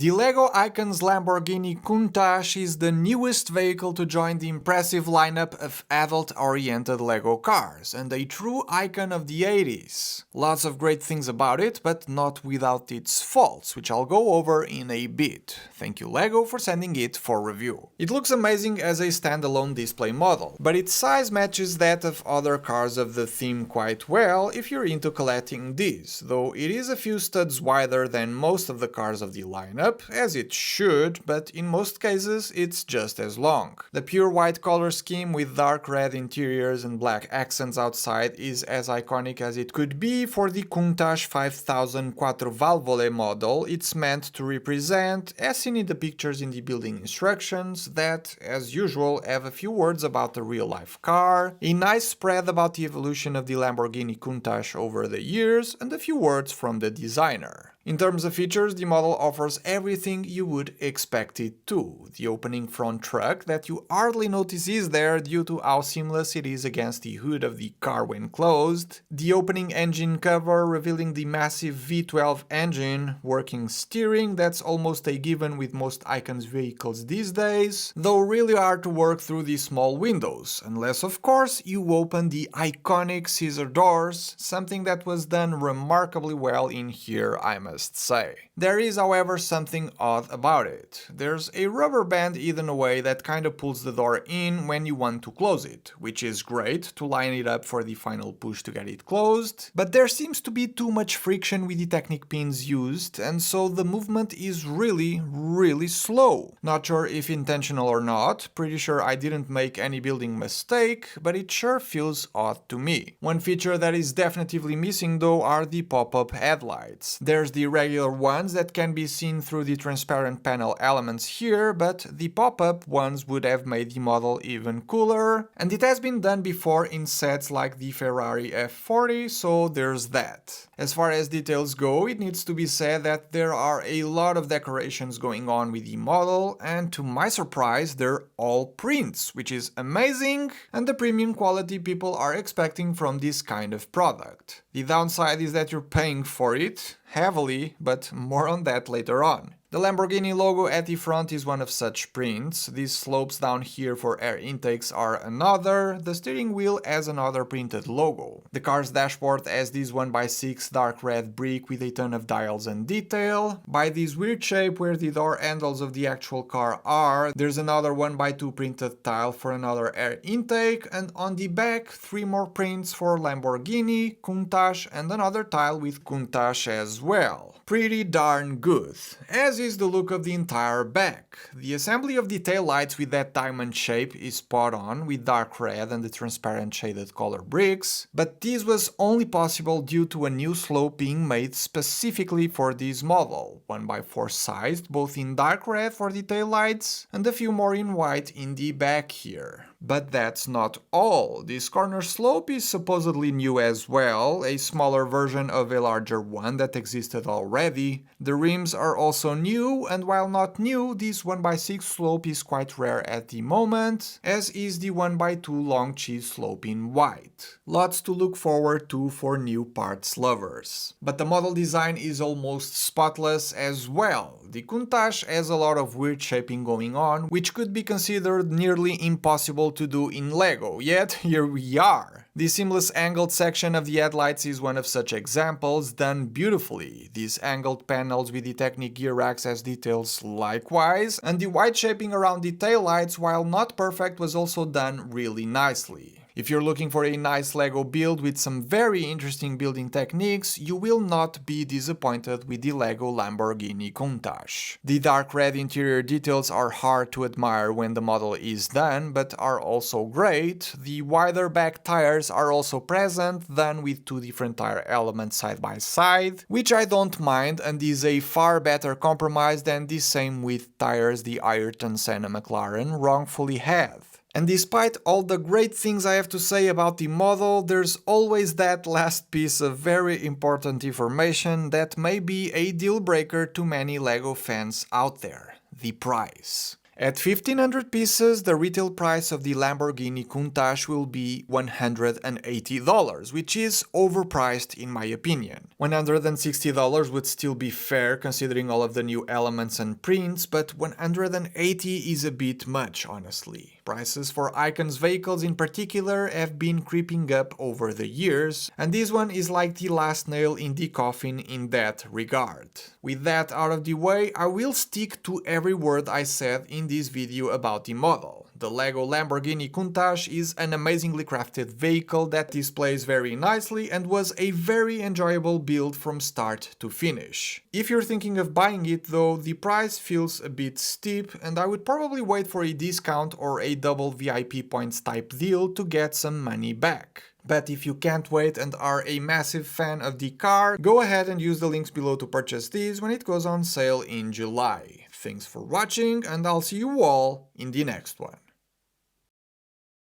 The LEGO Icons Lamborghini Countach is the newest vehicle to join the impressive lineup of adult-oriented LEGO cars, and a true icon of the 80s. Lots of great things about it, but not without its faults, which I'll go over in a bit. Thank you LEGO for sending it for review. It looks amazing as a standalone display model, but its size matches that of other cars of the theme quite well if you're into collecting these, though it is a few studs wider than most of the cars of the lineup, as it should, but in most cases it's just as long. The pure white color scheme with dark red interiors and black accents outside is as iconic as it could be for the Countach 5000 Quattro Valvole model it's meant to represent, as seen in the pictures in the building instructions that, as usual, have a few words about the real-life car, a nice spread about the evolution of the Lamborghini Countach over the years, and a few words from the designer. In terms of features, the model offers everything you would expect it to. The opening front truck that you hardly notice is there due to how seamless it is against the hood of the car when closed, the opening engine cover revealing the massive V12 engine, working steering that's almost a given with most Icons vehicles these days, though really hard to work through these small windows, unless of course you open the iconic scissor doors, something that was done remarkably well in here, I must say. There is, however, something odd about it. There's a rubber band hidden away that kinda pulls the door in when you want to close it, which is great to line it up for the final push to get it closed, but there seems to be too much friction with the Technic pins used, and so the movement is really slow. Not sure if intentional or not, pretty sure I didn't make any building mistake, but it sure feels odd to me. One feature that is definitively missing though are the pop-up headlights. There's the regular ones that can be seen through the transparent panel elements here, but the pop-up ones would have made the model even cooler, and it has been done before in sets like the Ferrari F40, so there's that. As far as details go, it needs to be said that there are a lot of decorations going on with the model, and to my surprise they're all prints, which is amazing and the premium quality people are expecting from this kind of product. The downside is that you're paying for it heavily, but more on that later on. The Lamborghini logo at the front is one of such prints, these slopes down here for air intakes are another, the steering wheel has another printed logo. The car's dashboard has this 1x6 dark red brick with a ton of dials and detail. By this weird shape where the door handles of the actual car are, there's another 1x2 printed tile for another air intake, and on the back 3 more prints for Lamborghini, Countach, and another tile with Countach as well. Pretty darn good, as is the look of the entire back. The assembly of the taillights with that diamond shape is spot on, with dark red and the transparent shaded color bricks, but this was only possible due to a new slope being made specifically for this model, 1x4 sized, both in dark red for the taillights and a few more in white in the back here. But that's not all. This corner slope is supposedly new as well, a smaller version of a larger one that existed already. The rims are also new, and while not new, this 1x6 slope is quite rare at the moment, as is the 1x2 long cheese slope in white. Lots to look forward to for new parts lovers. But the model design is almost spotless as well. The Countach has a lot of weird shaping going on, which could be considered nearly impossible to do in LEGO, yet here we are. The seamless angled section of the headlights is one of such examples, done beautifully. These angled panels with the Technic gear racks as details likewise, and the white shaping around the taillights, while not perfect, was also done really nicely. If you're looking for a nice LEGO build with some very interesting building techniques, you will not be disappointed with the LEGO Lamborghini Countach. The dark red interior details are hard to admire when the model is done, but are also great. The wider back tires are also present, done with 2 different tire elements side by side, which I don't mind and is a far better compromise than the same width tires the Ayrton Senna McLaren wrongfully had. And despite all the great things I have to say about the model, there's always that last piece of very important information that may be a deal breaker to many LEGO fans out there: the price. At 1,500 pieces, the retail price of the Lamborghini Countach will be $180, which is overpriced in my opinion. $160 would still be fair considering all of the new elements and prints, but $180 is a bit much, honestly. Prices for Icon's vehicles in particular have been creeping up over the years, and this one is like the last nail in the coffin in that regard. With that out of the way, I will stick to every word I said in this video about the model. The LEGO Lamborghini Countach is an amazingly crafted vehicle that displays very nicely and was a very enjoyable build from start to finish. If you're thinking of buying it though, the price feels a bit steep and I would probably wait for a discount or a double VIP points type deal to get some money back. But if you can't wait and are a massive fan of the car, go ahead and use the links below to purchase these when it goes on sale in July. Thanks for watching and I'll see you all in the next one.